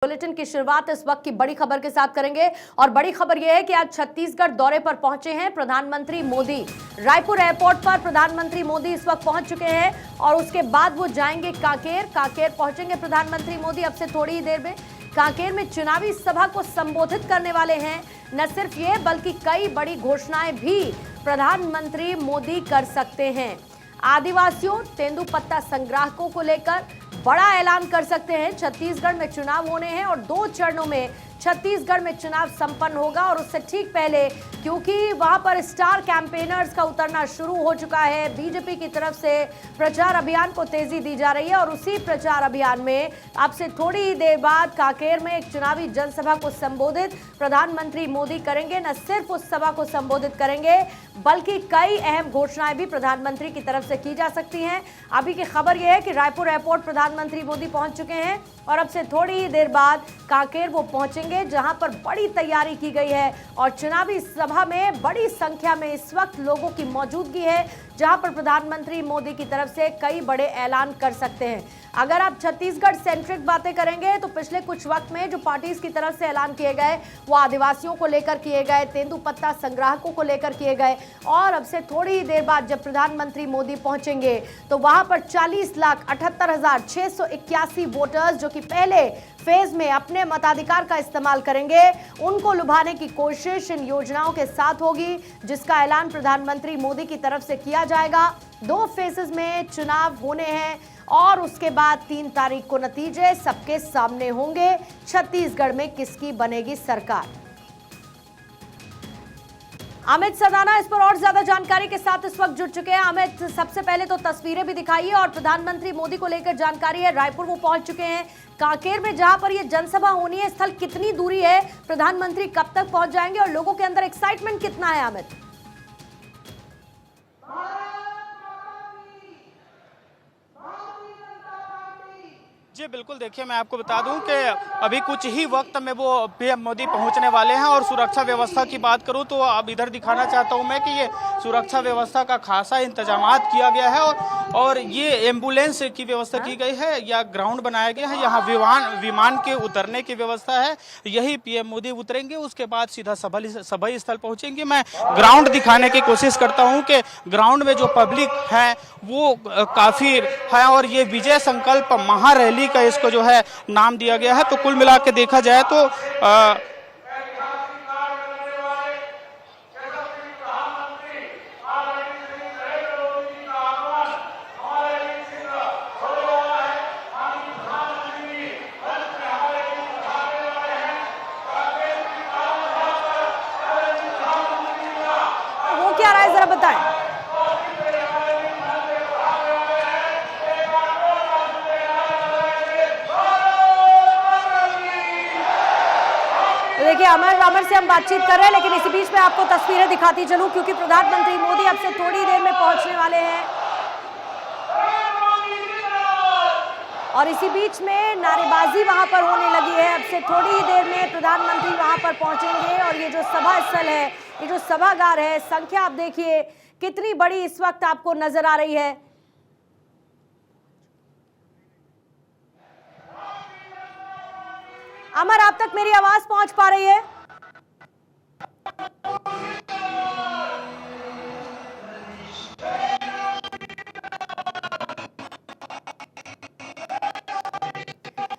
Bulletin की शुरुआत इस वक्त की बड़ी खबर के साथ करेंगे और बड़ी खबर यह है कि आज छत्तीसगढ़ दौरे पर पहुंचे हैं प्रधानमंत्री मोदी। रायपुर एयरपोर्ट पर प्रधानमंत्री मोदी इस वक्त पहुंच चुके हैं और उसके बाद वो जाएंगे कांकेर पहुंचेंगे प्रधानमंत्री मोदी अब से थोड़ी ही देर में। कांकेर में चुनावी सभा को संबोधित करने वाले हैं। न सिर्फ ये बल्कि कई बड़ी घोषणाएं भी प्रधानमंत्री मोदी कर सकते हैं। आदिवासियों तेंदुपत्ता संग्राहकों को लेकर बड़ा ऐलान कर सकते हैं। छत्तीसगढ़ में चुनाव होने हैं और 2 चरणों में छत्तीसगढ़ में चुनाव संपन्न होगा और उससे ठीक पहले क्योंकि वहां पर स्टार कैंपेनर्स का उतरना शुरू हो चुका है। बीजेपी की तरफ से प्रचार अभियान को तेजी दी जा रही है और उसी प्रचार अभियान में अब से थोड़ी ही देर बाद कांकेर में एक चुनावी जनसभा को संबोधित प्रधानमंत्री मोदी करेंगे। न सिर्फ उस सभा को संबोधित करेंगे बल्कि कई अहम घोषणाएं भी प्रधानमंत्री की तरफ से की जा सकती हैं। अभी की खबर यह है कि रायपुर एयरपोर्ट प्रधानमंत्री मोदी पहुंच चुके हैं और अब से थोड़ी ही देर बाद कांकेर वो पहुंचेंगे जहां पर बड़ी तैयारी की गई है और चुनावी सभा में बड़ी संख्या में इस वक्त लोगों की मौजूदगी है जहां पर प्रधानमंत्री मोदी की तरफ से कई बड़े ऐलान कर सकते हैं। अगर आप छत्तीसगढ़ सेंट्रिक बातें करेंगे तो पिछले कुछ वक्त में जो पार्टीज की तरफ से ऐलान किए गए वो आदिवासियों को लेकर किए गए, तेंदुपत्ता संग्राहकों को लेकर किए गए और अब से थोड़ी ही देर बाद जब प्रधानमंत्री मोदी पहुंचेंगे तो वहां पर 40,78,681 वोटर्स जो कि पहले फेज में अपने मताधिकार का इस्तेमाल करेंगे उनको लुभाने की कोशिश इन योजनाओं के साथ होगी जिसका ऐलान प्रधानमंत्री मोदी की तरफ से किया जाएगा। 2 फेजेस में चुनाव होने हैं और उसके बाद 3 तारीख को नतीजे सबके सामने होंगे। छत्तीसगढ़ में किसकी बनेगी सरकार। अमित सदाना इस पर और ज्यादा जानकारी के साथ इस वक्त जुड़ चुके हैं। अमित, सबसे पहले तो तस्वीरें भी दिखाइए और प्रधानमंत्री मोदी को लेकर जानकारी है। रायपुर वो पहुंच चुके हैं। कांकेर में जहां पर ये जनसभा होनी है स्थल कितनी दूरी है, प्रधानमंत्री कब तक पहुंच जाएंगे और लोगों के अंदर एक्साइटमेंट कितना है अमित? जी बिल्कुल, देखिए मैं आपको बता दूं कि अभी कुछ ही वक्त में वो पीएम मोदी पहुंचने वाले हैं और सुरक्षा व्यवस्था की बात करूं तो अब इधर दिखाना चाहता हूं मैं कि ये सुरक्षा व्यवस्था का खासा इंतजामात किया गया है और ये एम्बुलेंस की व्यवस्था की गई है या ग्राउंड बनाया गया है। यहाँ विमान के उतरने की व्यवस्था है। यही पीएम मोदी उतरेंगे, उसके बाद सीधा सभा स्थल पहुंचेंगे। मैं ग्राउंड दिखाने की कोशिश करता हूँ कि ग्राउंड में जो पब्लिक है वो काफी है और ये विजय संकल्प महारैली का इसको जो है नाम दिया गया है। तो कुल मिला के देखा जाए तो वो क्या रहा है जरा बताएं। देखिए अमर से हम बातचीत कर रहे हैं लेकिन इसी बीच में आपको तस्वीरें दिखाती चलूं क्योंकि प्रधानमंत्री मोदी अब से थोड़ी देर में पहुंचने वाले हैं और इसी बीच में नारेबाजी वहां पर होने लगी है। अब से थोड़ी ही देर में प्रधानमंत्री वहां पर पहुंचेंगे और ये जो सभा स्थल है, ये जो सभागार है, संख्या आप देखिए कितनी बड़ी इस वक्त आपको नजर आ रही है। अमर, आप तक मेरी आवाज पहुंच पा रही है?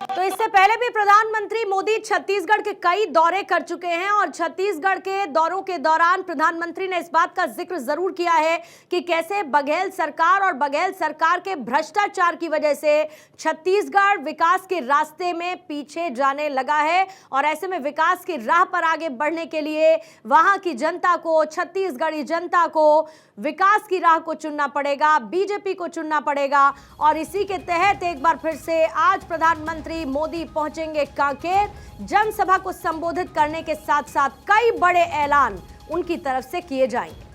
तो इससे पहले भी प्रधानमंत्री मोदी छत्तीसगढ़ के कई दौरे कर चुके हैं और छत्तीसगढ़ के दौरों के दौरान प्रधानमंत्री ने इस बात का जिक्र जरूर किया है कि कैसे बघेल सरकार और बघेल सरकार के भ्रष्टाचार की वजह से छत्तीसगढ़ विकास के रास्ते में पीछे जाने लगा है और ऐसे में विकास की राह पर आगे बढ़ने के लिए वहां की जनता को, छत्तीसगढ़ी जनता को विकास की राह को चुनना पड़ेगा, बीजेपी को चुनना पड़ेगा। और इसी के तहत एक बार फिर से आज प्रधानमंत्री मोदी पहुंचेंगे कांकेर। जनसभा को संबोधित करने के साथ साथ कई बड़े ऐलान उनकी तरफ से किए जाएंगे।